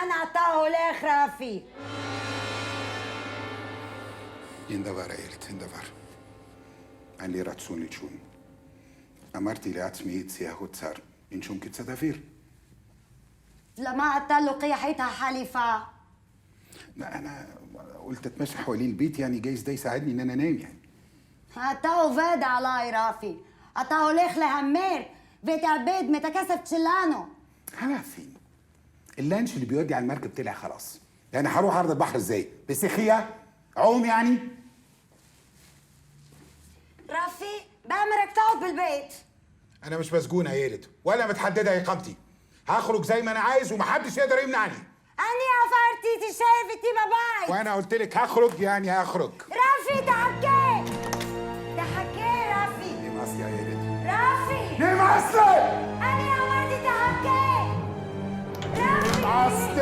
الآن أعطاه لك رافي. این دفعه ایرت این دفعه علی راتسونی چون امرتی لعتميت سياهو تسار إن شون كت ستافير. لما أعطاه حيتها حليفة. لا أنا قلت أتمشى حوالين البيت يعني جايز ده يساعدني إن أنا أنام يعني. أعطاه فاد على رافي. أعطاه لك لهمير بيت عبيد متكسف تشلانه. عارفين اللانش اللي بيودي على المركب طلع خلاص. يعني هروح عرض البحر ازاي؟ بسخية؟ عوم يعني؟ رافي بأمرك تقعد بالبيت. أنا مش مسجون يا يلد ولا متحددة إقامتي. هخرج زي ما أنا عايز ومحدش يقدر يمنعني. أني عفرتي تشايفتي ما باي. وأنا قلت لك هخرج يعني هخرج. رافي تحكي رافي. نماس يا يلد. رافي نماس. أني عمرتي تحكي. رافي نماس.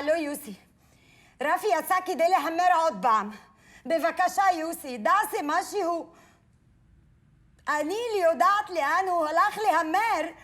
الو يوسي رافي أتساكي ديلي همير عضبام بفكاشا يوسي داسي ماشي هو أنيلي ودعت لي أنو هلاخلي همير.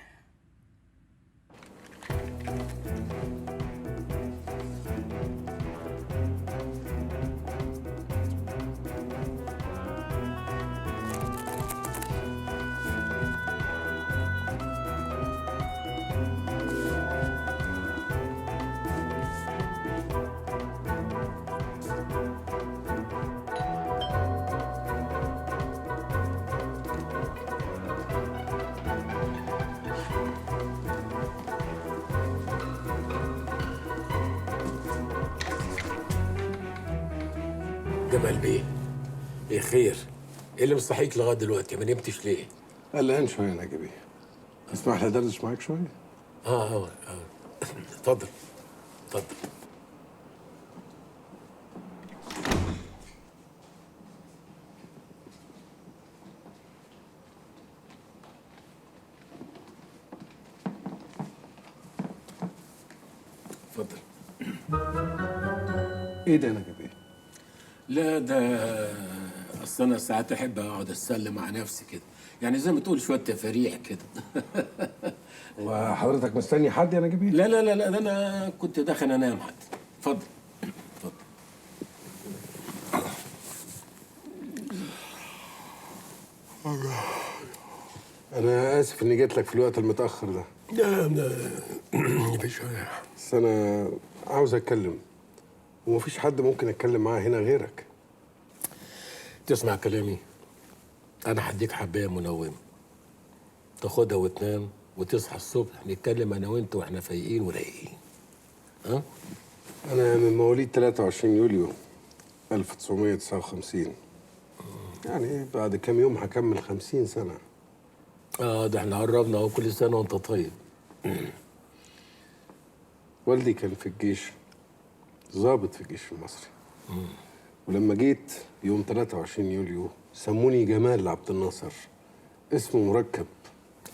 جمال بيه ايه خير؟ ايه اللي مصحيك لغايه دلوقتي؟ ما نمتش ليه؟ قلقان شويه يا نجيبي. اسمح لي ادردش معاك شويه؟ اتفضل اتفضل. اتفضل. ايه ده يا نجيبي؟ لا ده اصل انا ساعات احب اقعد اتسلى مع نفسي كده، يعني زي ما تقول شويه تفاريح كده. وحضرتك مستني حد يا نجيبي؟ لا لا لا لا ده انا كنت داخل انام حتى. اتفضل اتفضل. انا اسف اني جيت لك في الوقت المتاخر ده. لا مفيش حاجه. بس انا عاوز اتكلم ومفيش حد ممكن اتكلم معاه هنا غيرك. تسمع كلامي؟ انا هديك حبايه منومه تاخدها وتنام وتصحى الصبح نتكلم انا وانت واحنا فايقين ورايقين. ها؟ انا من مواليد 23 يوليو 1959. يعني بعد كام يوم هكمل 50 سنه. ده احنا قربنا اهو، كل سنه وانت طيب. والدي كان في الجيش، ضابط في الجيش المصري. ولما جيت يوم 23 يوليو سموني جمال عبد الناصر، اسمه مركب.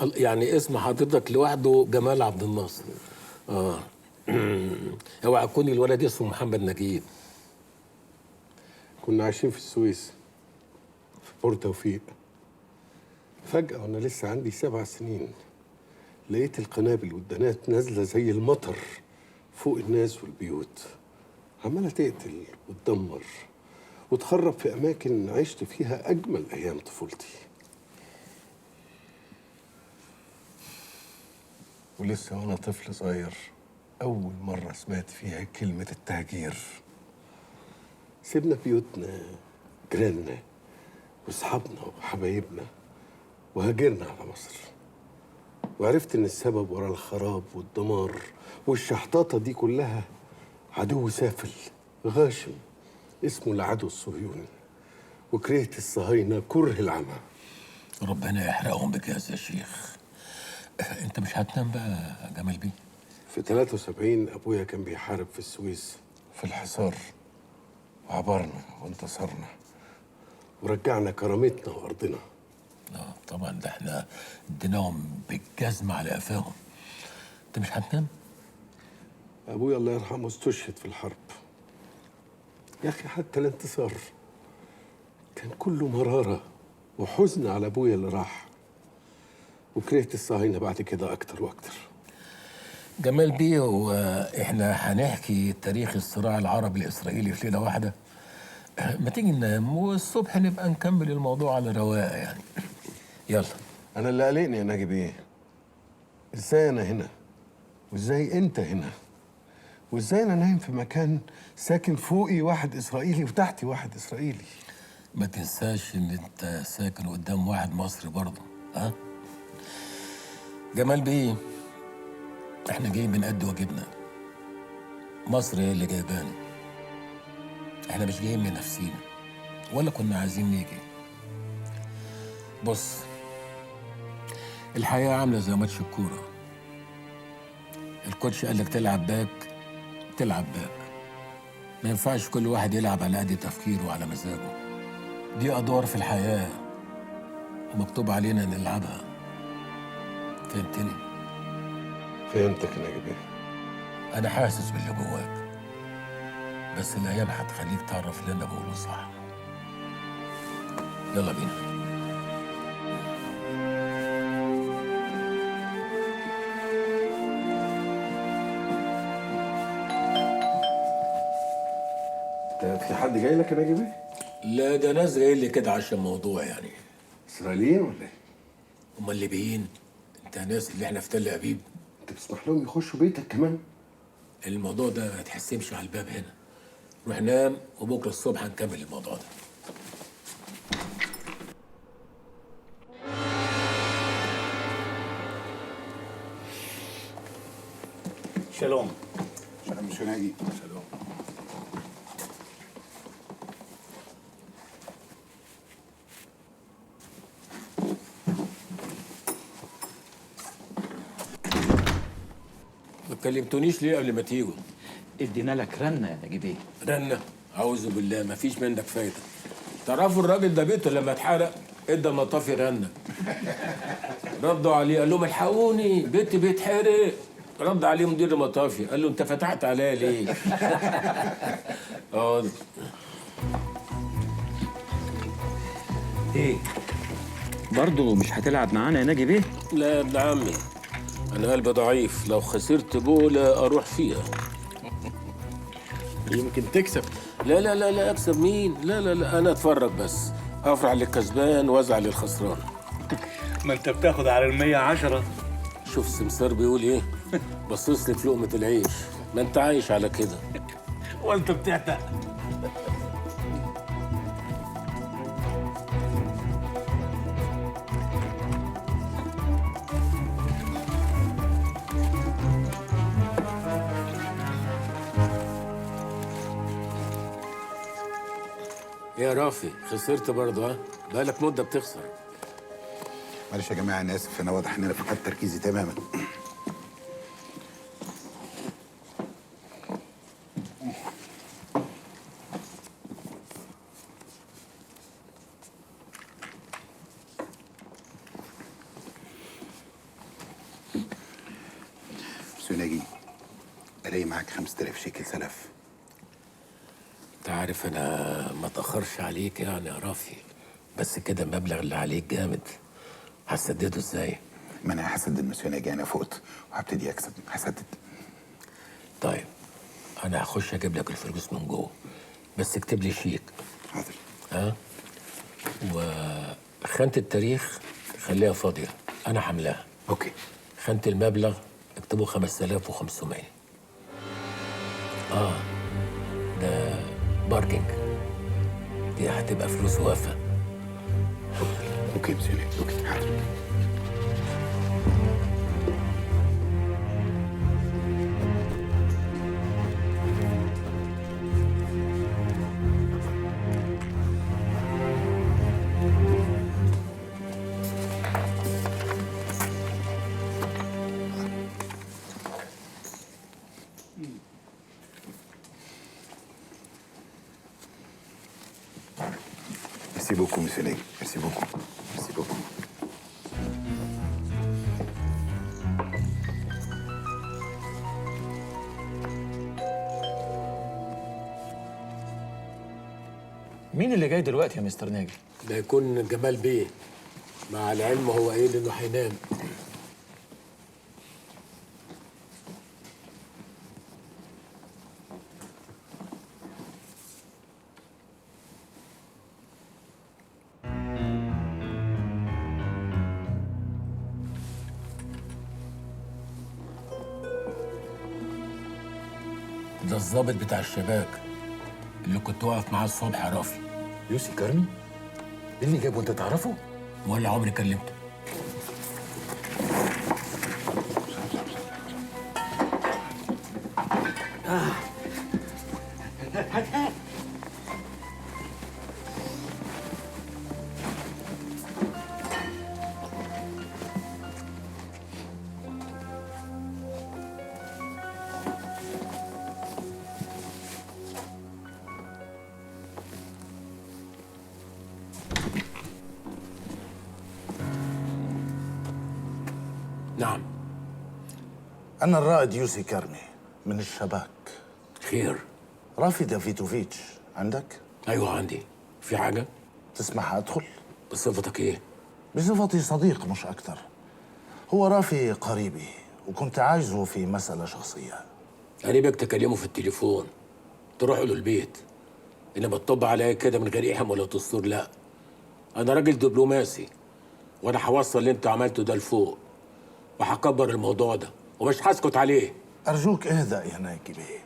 يعني اسم حضرتك لوحده جمال عبد الناصر. اوعى تكون الولد اسمه محمد نجيب. كنا عايشين في السويس في بور توفيق. فجأة وأنا لسه عندي 7 سنين لقيت القنابل والدنات نازلة زي المطر فوق الناس والبيوت، عمالة تقتل وتدمر وتخرب في أماكن عشت فيها أجمل أيام طفولتي. ولسه وأنا طفل صغير أول مرة سمعت فيها كلمة التهجير. سيبنا بيوتنا، جيراننا واصحابنا وحبايبنا وهاجرنا على مصر، وعرفت ان السبب ورا الخراب والدمار والشحطاطه دي كلها عدو سافل غاشم اسمه العدو الصهيوني، وكرهت الصهاينه كره العمى. ربنا يحرقهم بك يا شيخ. انت مش هتنام بقى يا جمال بيه؟ في 73 ابويا كان بيحارب في السويس في الحصار، وعبرنا وانتصرنا ورجعنا كرامتنا وارضنا. طبعا ده احنا اديناهم بالجزمة على قفاهم. انت مش هتنام؟ ابويا الله يرحمه استشهد في الحرب. يا اخي حتى الانتصار كان كله مرارة وحزن على أبويا اللي راح، وكرهت الصهاينة بعد كده أكتر وأكتر. جمال بيه، واحنا هنحكي تاريخ الصراع العربي الاسرائيلي في ليله واحده؟ ما تيجي ننام والصبح نبقى نكمل الموضوع على رواقه يعني. يلا. أنا اللي قلقني يا ناجي بيه، إزاي أنا هنا؟ وإزاي أنت هنا؟ وإزاي أنا نايم في مكان ساكن فوقي واحد إسرائيلي وتحتي واحد إسرائيلي؟ ما تنساش ان انت ساكن قدام واحد مصري برضه، ها؟ جمال بيه، احنا جايين بنأدي واجبنا. مصر هي اللي جايبانا، احنا مش جايين من نفسينا ولا كنا عايزين نيجي. بص، الحياة عاملة زي ماتش الكورة. الكوتش قال لك تلعب باك تلعب باك، ما ينفعش كل واحد يلعب على قد تفكيره وعلى مزاجه. دي أدوار في الحياة ومكتوب علينا نلعبها. فهمتني؟ فهمتك يا ناجي بيه. أنا حاسس باللي جواك، بس الأيام هتخليك تعرف اللي أنا بقوله صح. يلا بينا. في حد جاي لك يا ناجي بيه؟ لا، ده ناس جايين لي كده عشان موضوع يعني. إسرائيليين ولا إيه؟ هما الليبيين. انت ناس اللي احنا في تل أبيب. أنت بتسمح لهم يخشوا بيتك كمان؟ الموضوع ده ما تحسبش على الباب هنا. روح نام وبكره الصبح هنكمل الموضوع ده. שלום. שלום משונגי. سلام. ما كلمتونيش ليه قبل ما تيجوا؟ ادينا لك رنه يا نجيب بيه. رنة؟ أعوذ بالله، ما فيش منك فايدة. تعرفوا الراجل ده بيته لما اتحرق ادى المطافي رنة. ردوا عليه قال لهم الحقوني بيتي بيتحرق. رد عليه مدير المطافي قال له انت فتحت عليا ليه؟ اه. ايه؟ برضه مش هتلعب معانا يا ناجي بيه؟ لا يا ابن عمي، انا قلبي ضعيف، لو خسرت بوله اروح فيها. يمكن تكسب. لا لا لا لا، اكسب مين؟ لا لا لا، انا اتفرج بس، افرح للكسبان وازعل للخسران. ما انت بتاخد على 110. شوف السمسار بيقول ايه؟ بصص لي في لقمه العيش، ما انت عايش على كده. وانت بتعتق. يا رافي خسرت برضه، ها؟ بقالك مده بتخسر. معلش يا جماعه، انا اسف، انا واضح ان انا فقدت تركيزي تماما. سوناجي، الاقي معاك 5000 شيكل سلف. انت عارف انا ما اتاخرش عليك يعني يا رافي، بس كده المبلغ اللي عليك جامد. هتسدده ازاي؟ ما انا هسدد مسيوناجي، انا فقت وهبتدي اكسب، هسدد. طيب انا هخش اجيب لك الفلوس من جوه، بس اكتب لي شيك. حاضر. ها؟ وخانة التاريخ خليها فاضية، انا حملاها. اوكي. خانة المبلغ اكتبوا 5500. ده باركينج، دي هتبقى فلوس وافة. اوكي مسيوناجي، اوكي حاضر. Merci beaucoup, monsieur Neg. Merci beaucoup. Merci beaucoup. مين اللي جاي دلوقتي يا مستر ناجي؟ ده يكون جمال بيه، مع العلم هو قايل انه هينام. ده الضابط بتاع الشباك اللي كنت واقف معاه الصبح يا رافي. يوسي كرمي؟ ايه اللي جابه، انت تعرفه؟ ولا عمري كلمته. نعم. أنا الرائد يوسي كرمي من الشباك. خير؟ رافي دافيدوفيتش عندك؟ ايوه عندي. في حاجه؟ تسمح أدخل؟ بصفتك ايه؟ بصفتي صديق مش أكتر. هو رافي قريبي وكنت عايزه في مسألة شخصية. قريبك تكلمه في التليفون، تروحوا له البيت، انما تطب عليا كده من غير ايحم ولا دستور لا. انا راجل دبلوماسي، وانا هوصل اللي انت عملته ده لفوق، وهكبر الموضوع ده ومش هسكت عليه. أرجوك اهدأ يا ناجي بيه.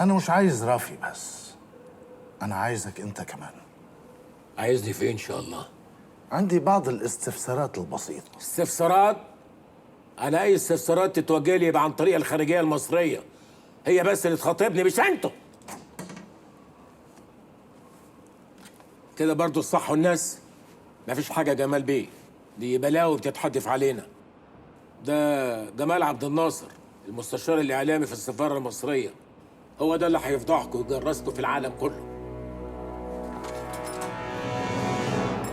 أنا مش عايز رافي بس، أنا عايزك أنت كمان. عايزني فين ان شاء الله؟ عندي بعض الاستفسارات البسيطة. استفسارات؟ انا اي استفسارات تتوجه لي يبقى عن طريق الخارجيه المصريه، هي بس اللي تخاطبني مش انتوا. كده برضو الصح والناس؟ مفيش حاجه جمال بيه، دي بلاوي بتتحدف علينا. ده جمال عبد الناصر المستشار الاعلامي في السفاره المصريه، هو ده اللي هيفضحكم ويجرسكم في العالم كله.